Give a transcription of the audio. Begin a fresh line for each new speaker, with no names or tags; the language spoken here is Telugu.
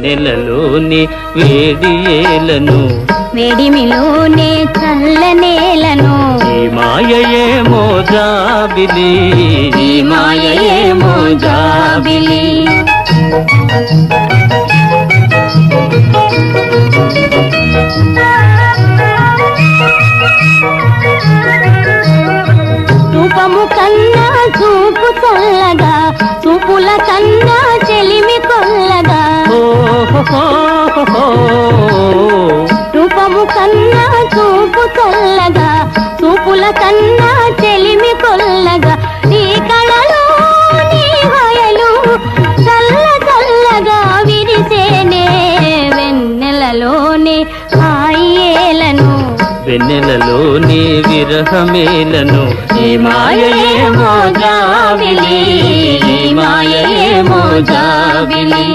నెలలోని వేడి ఏలను
వేడిమిలోనే చల్లనేలను
ఈ మాయయేమో జాబిలి
ఈ మాయయేమో జాబిలి రూపము కన్నా చూపు చల్లగా చూపుల కన్నా చెలిమి కొల్లగా రూపము కన్నా చూపు చల్లగా చూపుల కన్నా చెలిమి కొల్లగా నీ కళలో నీ హయలు చల్ల చల్లగా విరిసేనే వెన్నెలలోనే హాయేలను
వెన్నెలలోని విరహమేలను ఈ మాయయేమో జాబిలి ఈ మాయయేమో జాబిలి